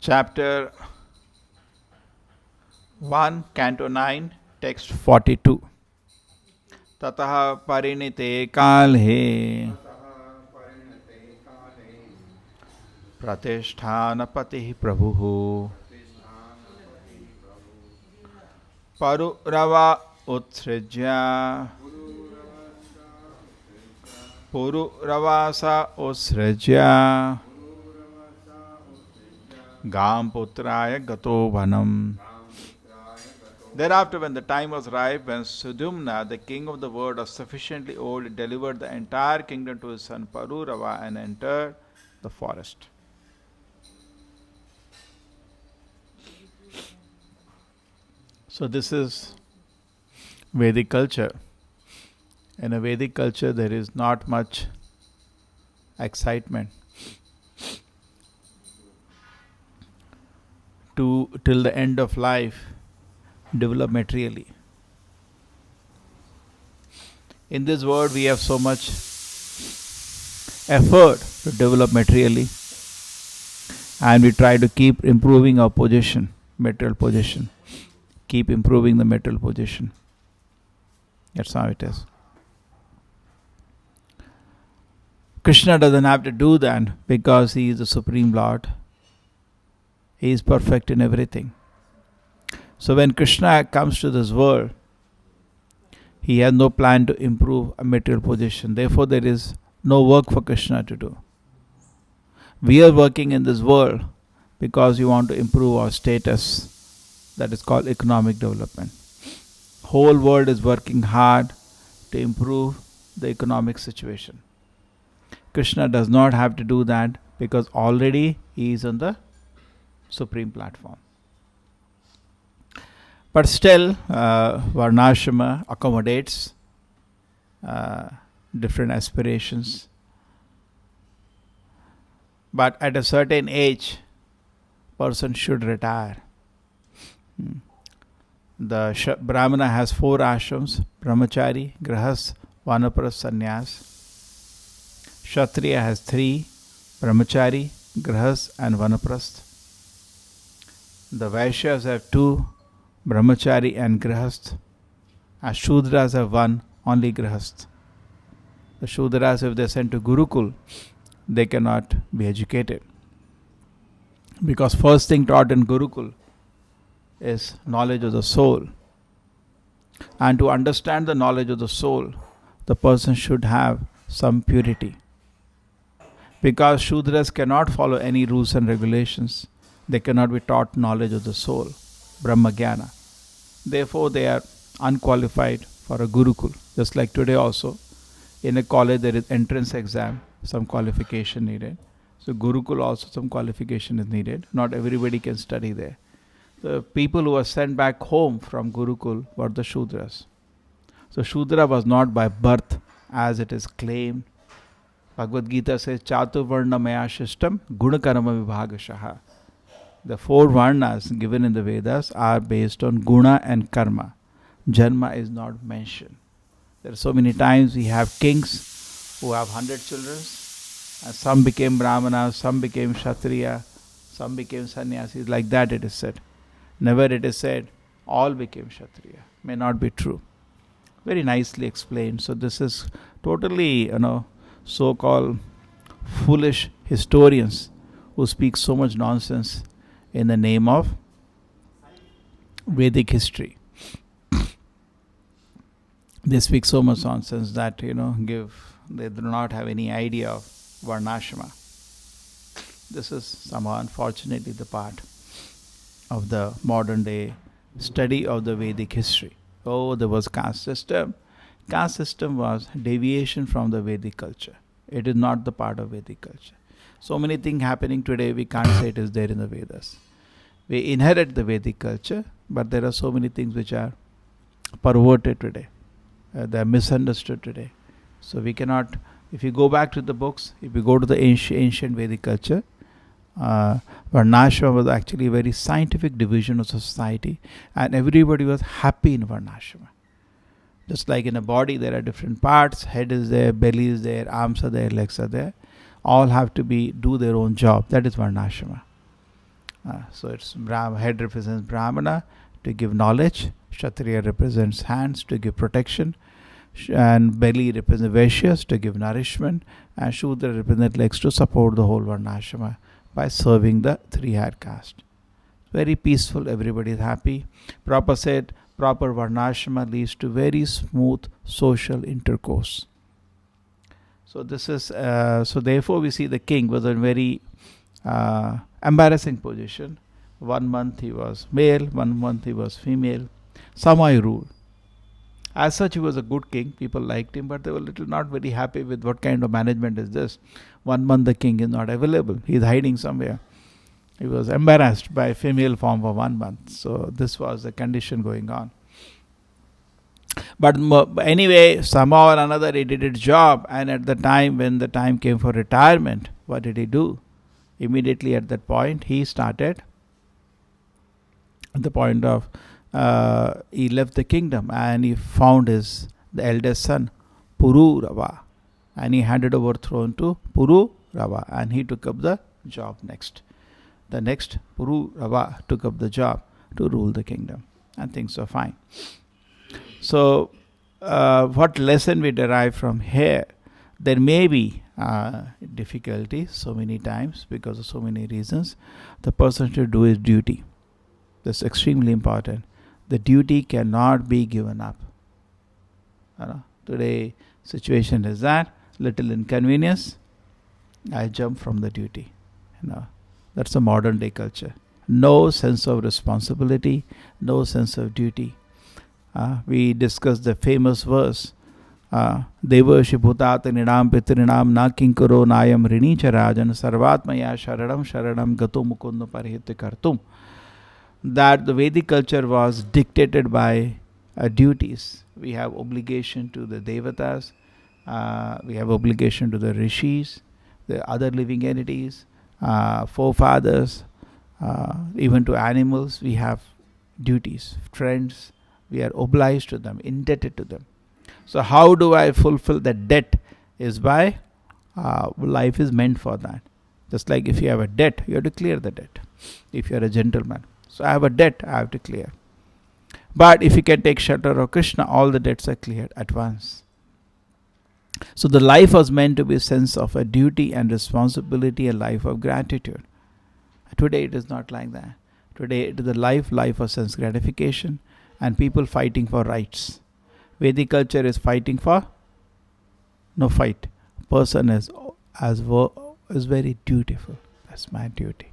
Chapter 1, Canto 9, Text 42. Tataha parinite kalhe pratishthanapati prabhuhu parurava utsrijya pururavasa utsrijya Gam putraya gato vanam. Thereafter, when the time was ripe, when Sudumna, the king of the world, was sufficiently old, delivered the entire kingdom to his son Parurava and entered the forest. So this is Vedic culture. In a Vedic culture, there is not much excitement to till the end of life develop materially. In this world we have so much effort to develop materially, and we try to keep improving our position, material position, keep improving the material position. That's how it is. Krishna doesn't have to do that because he is the Supreme Lord. He is perfect in everything. So when Krishna comes to this world, he has no plan to improve a material position. Therefore, there is no work for Krishna to do. We are working in this world because we want to improve our status. That is called economic development. Whole world is working hard to improve the economic situation. Krishna does not have to do that because already he is on the supreme platform. But still, Varnashrama accommodates different aspirations. But at a certain age, person should retire. The Brahmana has 4 ashrams: Brahmachari, Grahas, Vanaprastha, Sannyas. Kshatriya has 3: Brahmachari, Grahas and Vanaprastha. The Vaishyas have 2: Brahmachari and Grahasth. As Shudras have 1, only Grahasth. The Shudras, if they are sent to Gurukul, they cannot be educated. Because first thing taught in Gurukul is knowledge of the soul. And to understand the knowledge of the soul, the person should have some purity. Because Shudras cannot follow any rules and regulations, they cannot be taught knowledge of the soul, Brahma Jnana. Therefore, they are unqualified for a Gurukul. Just like today also, in a college there is entrance exam, some qualification needed. So Gurukul also some qualification is needed. Not everybody can study there. The people who were sent back home from Gurukul were the Shudras. So Shudra was not by birth as it is claimed. Bhagavad Gita says, Chaturvarna maya shishtam gunakarma vibhagashaha. The 4 varnas given in the Vedas are based on guna and karma. Janma is not mentioned. There are so many times we have kings who have 100 children, and some became Brahmanas, some became Kshatriya, some became Sannyasis. Like that it is said. Never it is said all became Kshatriya. May not be true. Very nicely explained. So this is totally, so-called foolish historians who speak so much nonsense in the name of Vedic history. They speak so much nonsense that they do not have any idea of Varnashrama. This is somehow unfortunately the part of the modern day study of the Vedic history. Oh, there was caste system. Caste system was deviation from the Vedic culture. It is not the part of Vedic culture. So many things happening today, we can't say it is there in the Vedas. We inherit the Vedic culture, but there are so many things which are perverted today. They are misunderstood today. So we cannot, if you go back to the books, if you go to the ancient Vedic culture, Varnashrama was actually a very scientific division of society, and everybody was happy in Varnashrama. Just like in a body, there are different parts. Head is there, belly is there, arms are there, legs are there. All have to do their own job. That is Varnashrama. So it's head represents Brahmana to give knowledge. Kshatriya represents hands to give protection, and belly represents Vaishyas to give nourishment, and Shudra represents legs to support the whole Varnashrama by serving the three-haired caste. Very peaceful, everybody is happy. Prabhupada said, proper Varnashrama leads to very smooth social intercourse. So this is, so therefore we see the king was in very embarrassing position. 1 month he was male, 1 month he was female. Somehow he ruled. As such, he was a good king. People liked him, but they were little not very happy with what kind of management is this. 1 month the king is not available. He is hiding somewhere. He was embarrassed by female form for 1 month. So this was the condition going on. But anyway, somehow or another he did his job. And at the time, when the time came for retirement, what did he do? Immediately at that point, he started at the point of he left the kingdom and he found the eldest son Pururava, and he handed over throne to Pururava, and he took up the job next. The next Pururava took up the job to rule the kingdom, and things were fine. So what lesson we derive from here? There may be difficulties so many times because of so many reasons. The person should do his duty. That's extremely important. The duty cannot be given up. Today situation is that little inconvenience, I jump from the duty. That's a modern day culture. No sense of responsibility, no sense of duty. We discussed the famous verse, Devarshi bhutat nidam pitrinam na kinkaro nayam rinicha rajan sarvatmaya sharanam gato mukunda parihite kartum. That the Vedic culture was dictated by duties. We have obligation to the devatas, we have obligation to the rishis, the other living entities, forefathers, even to animals. We have duties, friends. We are obliged to them, indebted to them. So how do I fulfill that debt? Is by life is meant for that. Just like if you have a debt, you have to clear the debt. If you are a gentleman, so I have a debt, I have to clear. But if you can take shelter of Krishna, all the debts are cleared at once. So the life was meant to be a sense of a duty and responsibility, a life of gratitude. Today it is not like that. Today it is a life of sense gratification and people fighting for rights. Vedic culture is fighting for no fight. Person is very dutiful. That's my duty.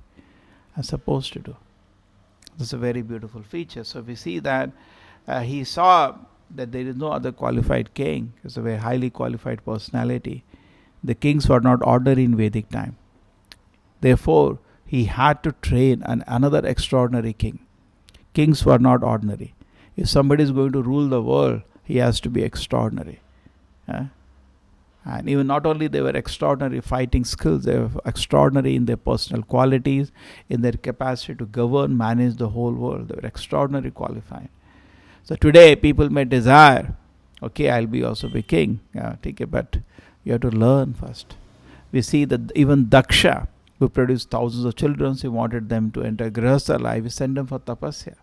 I'm supposed to do. This is a very beautiful feature. So we see that he saw that there is no other qualified king. It's a very highly qualified personality. The kings were not ordinary in Vedic time. Therefore, he had to train another extraordinary king. Kings were not ordinary. If somebody is going to rule the world, he has to be extraordinary. And even not only they were extraordinary fighting skills, they were extraordinary in their personal qualities, in their capacity to govern, manage the whole world. They were extraordinarily qualified. So today people may desire, okay, I'll be also be king. But you have to learn first. We see that even Daksha, who produced thousands of children, he wanted them to enter Grihastha life, he sent them for tapasya.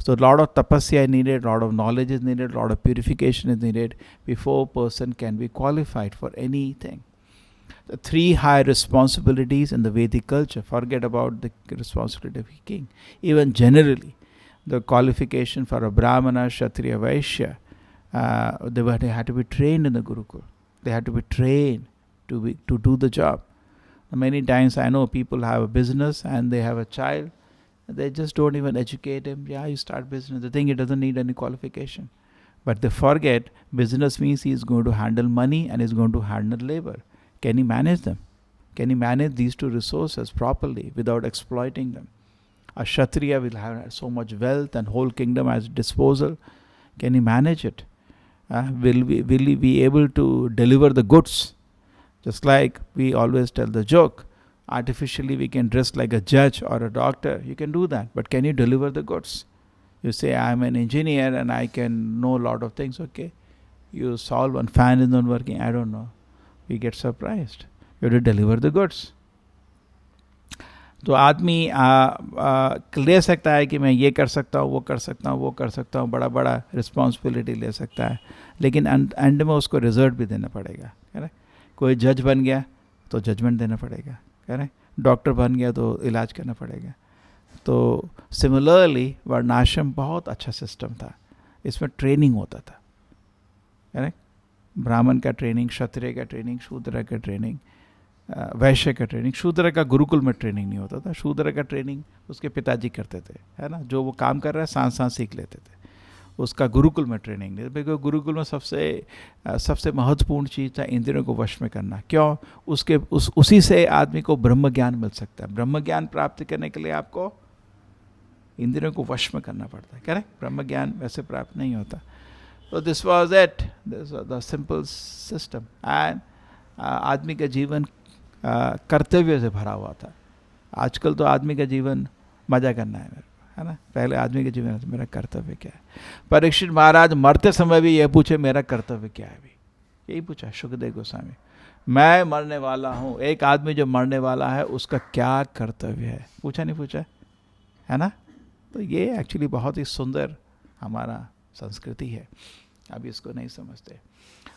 So a lot of tapasya is needed, a lot of knowledge is needed, a lot of purification is needed before a person can be qualified for anything. The 3 high responsibilities in the Vedic culture, forget about the responsibility of a king. Even generally, the qualification for a Brahmana, Kshatriya, Vaishya, they had to be trained in the Gurukul. They had to be trained to do the job. Many times I know people have a business and they have a child, they just don't even educate him. Yeah, you start business. They think it doesn't need any qualification. But they forget business means he is going to handle money and is going to handle labor. Can he manage them? Can he manage these 2 resources properly without exploiting them? A Kshatriya will have so much wealth and whole kingdom at his disposal. Can he manage it? Will he be able to deliver the goods? Just like we always tell the joke, artificially we can dress like a judge or a doctor. You can do that, but can you deliver the goods? You say, I'm an engineer and I can know a lot of things. Okay, you solve one fan is not working, I don't know. We get surprised. You have to deliver the goods. तो आदमी ले सकता है कि मैं ये कर सकता हूँ, वो कर सकता हूँ, वो कर सकता हूँ, बड़ा बड़ा रिस्पॉन्सिबिलिटी ले सकता है, लेकिन एंड में उसको रिजल्ट भी देना पड़ेगा. करेक्ट. कोई जज बन गया तो जजमेंट देना पड़ेगा. करेक्ट. डॉक्टर बन गया तो इलाज करना पड़ेगा. तो सिमिलरली वर्णाश्रम बहुत अच्छा सिस्टम था. इसमें ट्रेनिंग होता था. करेक्ट. ब्राह्मण का ट्रेनिंग, क्षत्रिय का ट्रेनिंग, शूद्र का ट्रेनिंग, वैश्य का ट्रेनिंग. शूद्र का गुरुकुल में ट्रेनिंग नहीं होता था. शूद्र का ट्रेनिंग उसके पिताजी करते थे, है ना. जो वो काम कर रहा है सांस सांस सीख लेते थे. उसका गुरुकुल में ट्रेनिंग नहीं. बिकॉज गुरुकुल में सबसे महत्वपूर्ण चीज़ था इंद्रियों को वश में करना. क्यों? उसी से आदमी को ब्रह्म ज्ञान मिल सकता है. ब्रह्म ज्ञान प्राप्त करने के लिए आपको इंद्रियों को वश में करना पड़ता है. करेक्ट. ब्रह्म ज्ञान वैसे प्राप्त नहीं होता. तो this was it, this was the simple system. And आदमी का जीवन कर्तव्य से भरा हुआ था. आजकल तो आदमी का जीवन मजा करना है मेरे को, है ना. पहले आदमी के जीवन में मेरा कर्तव्य क्या है. परीक्षित महाराज मरते समय भी ये पूछे मेरा कर्तव्य क्या है. भी यही पूछा सुखदेव गोस्वामी. मैं मरने वाला हूँ. एक आदमी जो मरने वाला है उसका क्या कर्तव्य है, पूछा नहीं पूछा, है ना. तो ये एक्चुअली बहुत ही सुंदर हमारा संस्कृति है. अभी इसको नहीं समझते.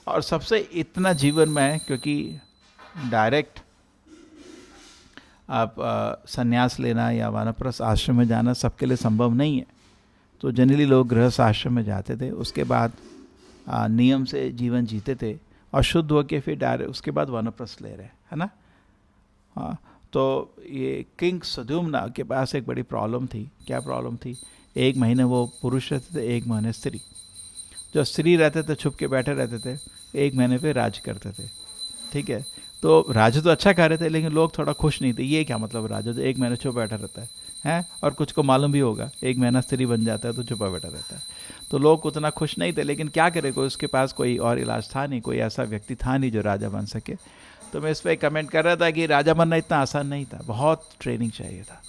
और सबसे इतना जीवन में, क्योंकि डायरेक्ट आप संन्यास लेना या वानप्रस्थ आश्रम में जाना सबके लिए संभव नहीं है. तो जनरली लोग गृहस्थ आश्रम में जाते थे, उसके बाद नियम से जीवन जीते थे और शुद्ध होके फिर डायरेक्ट उसके बाद वानप्रस्थ ले रहे, है ना. हाँ. तो ये किंग सुद्युम्ना के पास एक बड़ी प्रॉब्लम थी. क्या प्रॉब्लम थी? 1 महीने वो पुरुष रहते थे, 1 महीने स्त्री. जो स्त्री रहते थे छुप के बैठे रहते थे, 1 महीने पे राज करते थे. ठीक है. तो राजा तो अच्छा कर रहे थे, लेकिन लोग थोड़ा खुश नहीं थे. ये क्या मतलब, राजा तो 1 महीने छुप बैठा रहता है, हैं, और कुछ को मालूम भी होगा 1 महीना स्त्री बन जाता है तो छुपा बैठा रहता है. तो लोग उतना खुश नहीं थे. लेकिन क्या करे, कोई उसके पास कोई और इलाज था नहीं, कोई ऐसा व्यक्ति था नहीं जो राजा बन सके. तो मैं इस पर कमेंट कर रहा था कि राजा बनना इतना आसान नहीं था, बहुत ट्रेनिंग चाहिए था.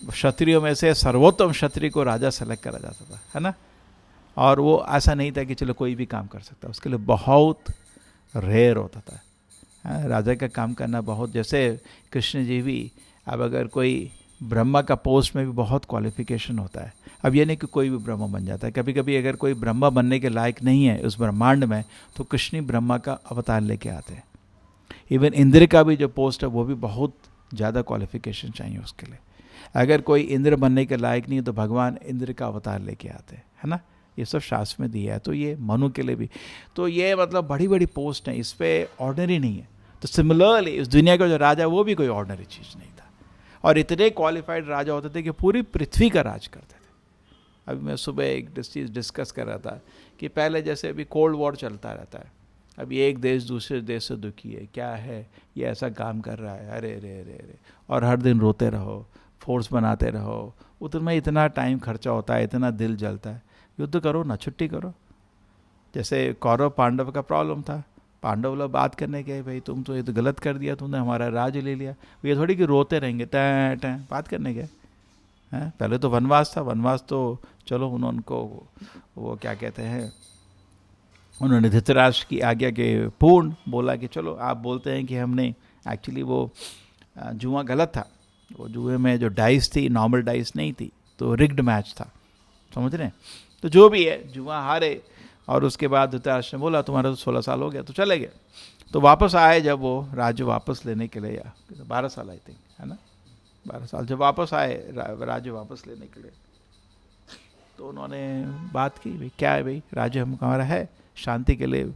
क्षत्रियों में से सर्वोत्तम क्षत्रिय को राजा सेलेक्ट करा जाता था, है ना. और वो ऐसा नहीं था कि चलो कोई भी काम कर सकता. उसके लिए बहुत रेयर होता था. राजा का काम करना बहुत, जैसे कृष्ण जी भी, अब अगर कोई ब्रह्मा का पोस्ट में भी बहुत क्वालिफिकेशन होता है. अब ये नहीं कि कोई भी ब्रह्मा बन जाता है. कभी कभी अगर कोई ब्रह्मा बनने के लायक नहीं है उस ब्रह्मांड में, तो कृष्ण ब्रह्मा का अवतार लेके आते हैं. इवन इंद्र का भी जो पोस्ट है वो भी बहुत ज़्यादा क्वालिफिकेशन चाहिए उसके लिए. अगर कोई इंद्र बनने के लायक नहीं है तो भगवान इंद्र का अवतार लेके आते हैं, है ना. ये सब शास्त्र में दिया है. तो ये मनु के लिए भी, तो ये मतलब बड़ी बड़ी पोस्ट हैं, इस पर ऑर्डनरी नहीं है. तो सिमिलरली इस दुनिया का जो राजा वो भी कोई ऑर्डनरी चीज़ नहीं था. और इतने क्वालिफाइड राजा होते थे कि पूरी पृथ्वी का राज करते थे. अभी मैं सुबह एक चीज़ डिस्कस कर रहा था कि पहले जैसे अभी कोल्ड वॉर चलता रहता है. अभी एक देश दूसरे देश से दुखी है, क्या है ये ऐसा काम कर रहा है, अरे रे रे रे, और हर दिन रोते रहो, फोर्स बनाते रहो. उतना इतना टाइम खर्चा होता है, इतना दिल जलता है. युद्ध करो ना, छुट्टी करो. जैसे कौरव पांडव का प्रॉब्लम था. पांडव लोग बात करने के, भाई तुम तो ये तो गलत कर दिया, तुमने हमारा राज्य ले लिया. ये थोड़ी कि रोते रहेंगे, टैं टैं बात करने के हैं. पहले तो वनवास था. वनवास तो चलो उनको वो क्या कहते हैं, उन्होंने धृतराष्ट्र की आज्ञा के पूर्ण बोला कि चलो आप बोलते हैं कि हमने एक्चुअली वो जुआ गलत था. वो जुए में जो डाइस थी नॉर्मल डाइस नहीं थी, तो रिग्ड मैच था. समझ रहे हैं? तो जो भी है, जुआ हारे और उसके बाद धृतराष्ट्र ने बोला तुम्हारा तो 16 साल हो गया, तो चले गए। तो वापस आए जब वो राज्य वापस लेने के लिए, या 12 साल आई थिंक, है ना, 12 साल जब वापस आए राज्य वापस लेने के लिए, तो उन्होंने बात की, भाई क्या है भाई, राज्य हमारा है, शांति के लिए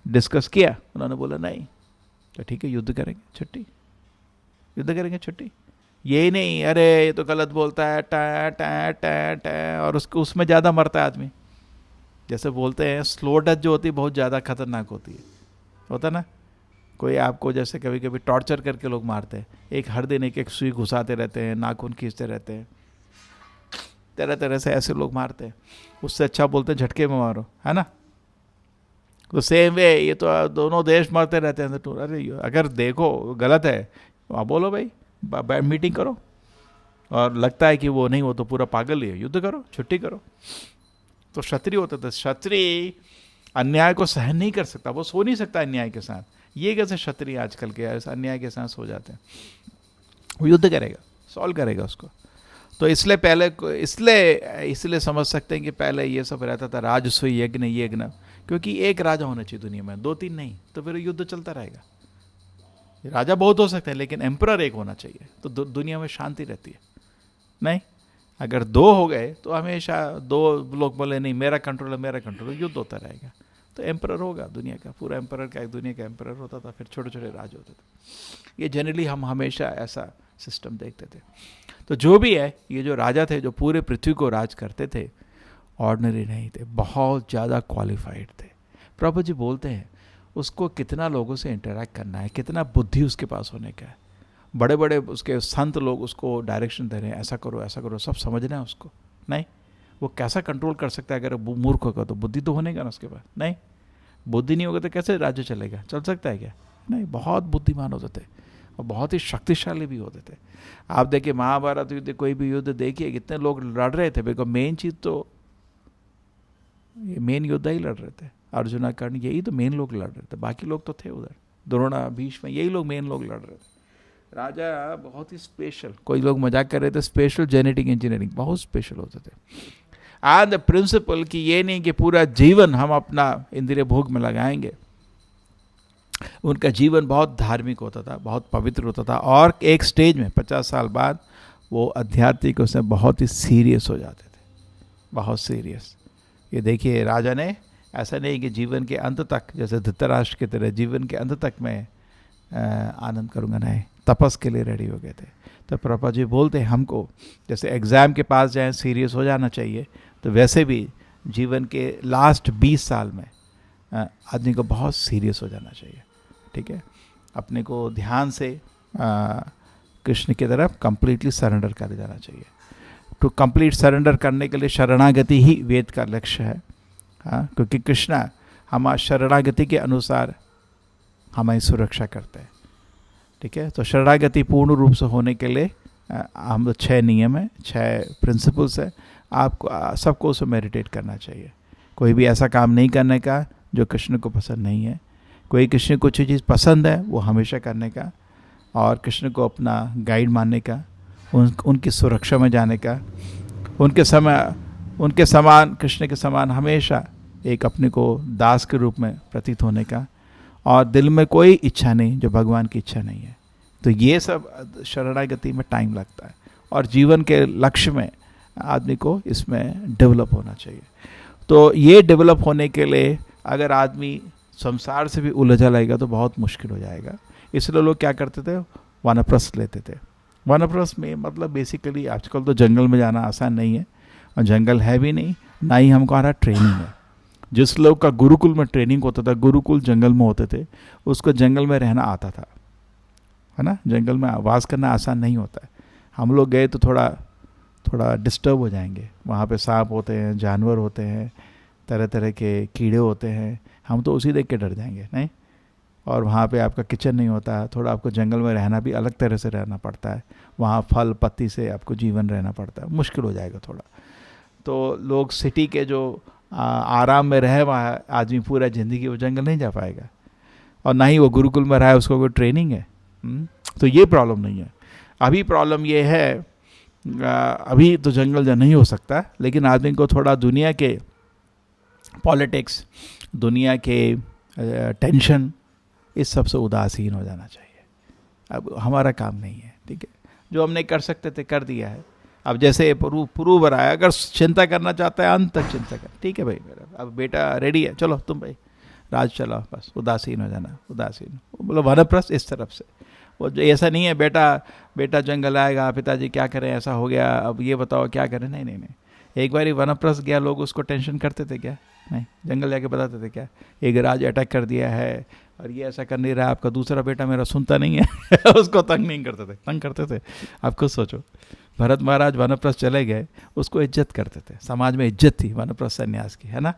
डिस्कस किया। उन्होंने बोला नहीं, तो ठीक है युद्ध करेंगे, छुट्टी, युद्ध करेंगे, छुट्टी। यही नहीं अरे ये तो गलत बोलता है, टा टा टा टा, और उसको उसमें ज़्यादा मरता है आदमी। जैसे बोलते हैं स्लो डेथ जो होती है बहुत ज़्यादा खतरनाक होती है, होता ना, कोई आपको जैसे कभी कभी टॉर्चर करके लोग मारते हैं, एक हर दिन एक एक सुई घुसाते रहते हैं, नाखून खींचते रहते हैं, तरह तरह से ऐसे लोग मारते हैं। उससे अच्छा बोलते हैं झटके में मारो, है ना। तो सेम वे ये तो दोनों देश मरते रहते हैं। तो अरे अगर देखो गलत है आप बोलो भाई, मीटिंग करो, और लगता है कि वो नहीं, वो तो पूरा पागल ही है, युद्ध करो, छुट्टी करो। तो क्षत्रिय होते थे, क्षत्रिय अन्याय को सहन नहीं कर सकता, वो सो नहीं सकता अन्याय के साथ। ये कैसे क्षत्रिय आजकल के अन्याय के साथ सो जाते हैं? वो युद्ध करेगा, सॉल्व करेगा उसको। तो इसलिए पहले इसलिए समझ सकते हैं कि पहले ये सब रहता था, राजस्व यज्ञ, क्योंकि एक राजा होना चाहिए दुनिया में, 2-3 नहीं, तो फिर युद्ध चलता रहेगा। राजा बहुत हो सकते हैं लेकिन एम्परर एक होना चाहिए, तो दुनिया में शांति रहती है। नहीं, अगर 2 हो गए तो हमेशा 2 लोग बोले नहीं मेरा कंट्रोल है, मेरा कंट्रोल, युद्ध होता रहेगा। तो एम्परर होगा दुनिया का, पूरा एम्परर का, एक दुनिया का एम्परर होता था, फिर छोटे छोटे राज होते थे। ये जनरली हम हमेशा ऐसा सिस्टम देखते थे। तो जो भी है, ये जो राजा थे जो पूरे पृथ्वी को राज करते थे, ऑर्डिनरी नहीं थे, बहुत ज़्यादा क्वालिफाइड थे। प्रभु जी बोलते हैं उसको कितना लोगों से इंटरेक्ट करना है, कितना बुद्धि उसके पास होने का है। बड़े बड़े उसके संत लोग उसको डायरेक्शन दे रहे हैं, ऐसा करो, सब समझना है उसको। नहीं, वो कैसा कंट्रोल कर सकता है? अगर मूर्ख होगा तो बुद्धि तो होने का ना उसके पास। नहीं, बुद्धि नहीं होगा तो कैसे राज्य चलेगा? चल सकता है क्या? नहीं, बहुत बुद्धिमान होते थे और बहुत ही शक्तिशाली भी होते थे। आप देखिए महाभारत युद्ध, कोई भी युद्ध देखिए, कितने लोग लड़ रहे थे, बिकॉज मेन चीज़ तो ये मेन योद्धा ही लड़ रहे थे। अर्जुन कर्ण यही तो मेन लोग लड़ रहे थे, बाकी लोग तो थे उधर, द्रोणा भीष्म, यही लोग मेन लोग लड़ रहे थे। राजा बहुत ही स्पेशल, कोई लोग मजाक कर रहे थे, स्पेशल जेनेटिक इंजीनियरिंग, बहुत स्पेशल होते थे। एंड द प्रिंसिपल कि ये नहीं कि पूरा जीवन हम अपना इंद्रिय भोग में लगाएंगे। उनका जीवन बहुत धार्मिक होता था, बहुत पवित्र होता था, और एक स्टेज में 50 साल बाद वो आध्यात्मिक उसमें बहुत ही सीरियस हो जाते थे, बहुत सीरियस। ये देखिए राजा ने ऐसा नहीं कि जीवन के अंत तक, जैसे धृतराष्ट्र की तरह जीवन के अंत तक मैं आनंद करूँगा, नहीं, तपस के लिए रेडी हो गए थे। तो प्रभु जी बोलते हैं हमको जैसे एग्ज़ाम के पास जाएं सीरियस हो जाना चाहिए, तो वैसे भी जीवन के लास्ट 20 साल में आदमी को बहुत सीरियस हो जाना चाहिए। ठीक है, अपने को ध्यान से कृष्ण की तरफ कंप्लीटली सरेंडर कर जाना चाहिए। टू कंप्लीट सरेंडर करने के लिए शरणागति ही वेद का लक्ष्य है। हाँ, क्योंकि कृष्ण हमारा शरणागति के अनुसार हमारी सुरक्षा करते हैं। ठीक है, तो शरणागति पूर्ण रूप से होने के लिए हम तो 6 नियम है, 6 प्रिंसिपल्स है, आपको सबको उसे मेडिटेट करना चाहिए। कोई भी ऐसा काम नहीं करने का जो कृष्ण को पसंद नहीं है। कोई कृष्ण को कोई चीज़ पसंद है वो हमेशा करने का, और कृष्ण को अपना गाइड मानने का, उनकी सुरक्षा में जाने का, उनके समान, कृष्ण के समान हमेशा एक अपने को दास के रूप में प्रतीत होने का, और दिल में कोई इच्छा नहीं जो भगवान की इच्छा नहीं है। तो ये सब शरणागति में टाइम लगता है, और जीवन के लक्ष्य में आदमी को इसमें डेवलप होना चाहिए। तो ये डेवलप होने के लिए अगर आदमी संसार से भी उलझा रहेगा तो बहुत मुश्किल हो जाएगा। इसलिए लोग क्या करते थे, वानप्रस्थ लेते थे। वानप्रस्थ में मतलब बेसिकली आजकल तो जंगल में जाना आसान नहीं है, और जंगल है भी नहीं, ना ही हमको आ रहा ट्रेनिंग है। जिस लोग का गुरुकुल में ट्रेनिंग होता था, गुरुकुल जंगल में होते थे, उसको जंगल में रहना आता था, है ना। जंगल में वास करना आसान नहीं होता है। हम लोग गए तो थोड़ा डिस्टर्ब हो जाएंगे। वहाँ पे सांप होते हैं, जानवर होते हैं, तरह तरह के कीड़े होते हैं, हम तो उसी देख के डर जाएंगे, नहीं। और वहाँ पे आपका किचन नहीं होता, थोड़ा आपको जंगल में रहना भी अलग तरह से रहना पड़ता है। वहाँ फल पत्ती से आपको जीवन रहना पड़ता है, मुश्किल हो जाएगा थोड़ा। तो लोग सिटी के जो आराम में रहे, वहाँ आदमी पूरा ज़िंदगी वो जंगल नहीं जा पाएगा, और ना ही वो गुरुकुल में रहा है, उसको कोई ट्रेनिंग है। तो ये प्रॉब्लम नहीं है। अभी प्रॉब्लम ये है अभी तो जंगल जो नहीं हो सकता, लेकिन आदमी को थोड़ा दुनिया के पॉलिटिक्स, दुनिया के टेंशन, इस सब से उदासीन हो जाना चाहिए। अब हमारा काम नहीं है, ठीक है, जो हमने कर सकते थे कर दिया है। अब जैसे पुरूवर आया, अगर चिंता करना चाहता है अंत तक चिंता कर, ठीक है भाई, मेरा अब बेटा रेडी है, चलो तुम भाई राज चलाओ, बस उदासीन हो जाना, उदासीन मतलब वानप्रस्थ इस तरफ से। वो जो ऐसा नहीं है बेटा जंगल आएगा, पिताजी क्या करें, ऐसा हो गया, अब ये बताओ क्या करें, नहीं नहीं नहीं। एक बार वानप्रस्थ गया, लोग उसको टेंशन करते थे क्या? नहीं, जंगल जाके बताते थे क्या, एक राज अटैक कर दिया है और ये ऐसा कर नहीं रहा, आपका दूसरा बेटा मेरा सुनता नहीं है उसको तंग नहीं करते थे, तंग करते थे। आप खुद सोचो, भरत महाराज वानप्रस्थ चले गए, उसको इज्जत करते थे, समाज में इज्जत थी वानप्रस्थ सन्यास की, है ना।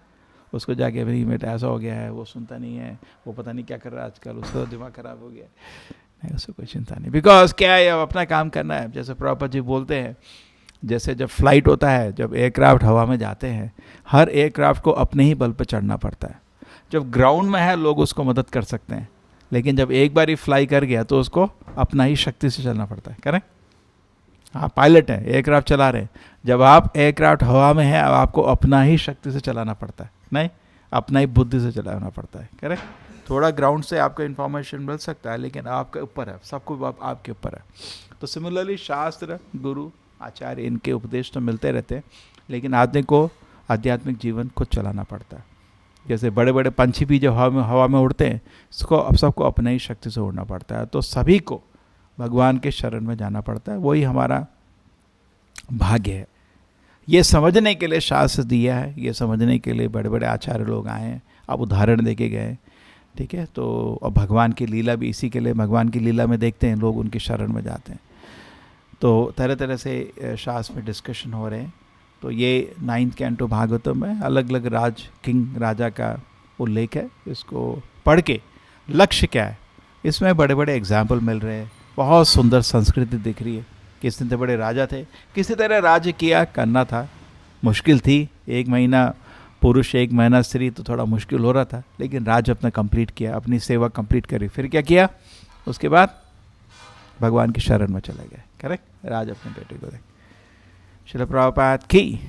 उसको जाके भाई बेटा ऐसा हो गया है, वो सुनता नहीं है, वो पता नहीं क्या कर रहा है आजकल, उसका दिमाग खराब हो गया, नहीं उसको कोई चिंता नहीं, बिकॉज क्या है, अब अपना काम करना है। जैसे प्रभुपाद जी बोलते हैं, जैसे जब फ्लाइट होता है, जब एयरक्राफ्ट हवा में जाते हैं, हर एयरक्राफ्ट को अपने ही बल पर चढ़ना पड़ता है। जब ग्राउंड में है लोग उसको मदद कर सकते हैं, लेकिन जब एक बार ही फ्लाई कर गया तो उसको अपना ही शक्ति से चलना पड़ता है, करेक्ट। हाँ, पायलट है, एयरक्राफ्ट चला रहे हैं, जब आप एयरक्राफ्ट हवा में है, अब आपको अपना ही शक्ति से चलाना पड़ता है, नहीं अपना ही बुद्धि से चलाना पड़ता है, करेक्ट। थोड़ा ग्राउंड से आपको इन्फॉर्मेशन मिल सकता है, लेकिन आपके ऊपर है, सब कुछ आपके ऊपर है। तो सिमिलरली शास्त्र, गुरु, आचार्य, इनके उपदेश तो मिलते रहते हैं, लेकिन आदमी को आध्यात्मिक जीवन खुद चलाना पड़ता है। जैसे बड़े बड़े पंछी भी जो हवा में उड़ते हैं, सबको अपने ही शक्ति से उड़ना पड़ता है। तो सभी को भगवान के शरण में जाना पड़ता है, वही हमारा भाग्य है। ये समझने के लिए शास्त्र दिया है, ये समझने के लिए बड़े बड़े आचार्य लोग आए हैं, अब उदाहरण देके गए, ठीक है। तो अब भगवान की लीला भी इसी के लिए, भगवान की लीला में देखते हैं लोग उनकी शरण में जाते हैं। तो तरह तरह से शास्त्र में डिस्कशन हो रहे हैं। तो ये 9th कैंटो भागवतम में अलग अलग राजा का उल्लेख है। इसको पढ़ के लक्ष्य क्या है, इसमें बड़े बड़े एग्जाम्पल मिल रहे हैं, बहुत सुंदर संस्कृति दिख रही है। कितने तो बड़े राजा थे, किसी तरह राज्य किया, करना था, मुश्किल थी, 1 महीना पुरुष 1 महीना स्त्री, तो थोड़ा मुश्किल हो रहा था, लेकिन राज अपना कंप्लीट किया, अपनी सेवा कंप्लीट करी। फिर क्या किया, उसके बाद भगवान की शरण में चले गए, करेक्ट, राज अपने बेटे को देख। श्रील प्रभुपाद की।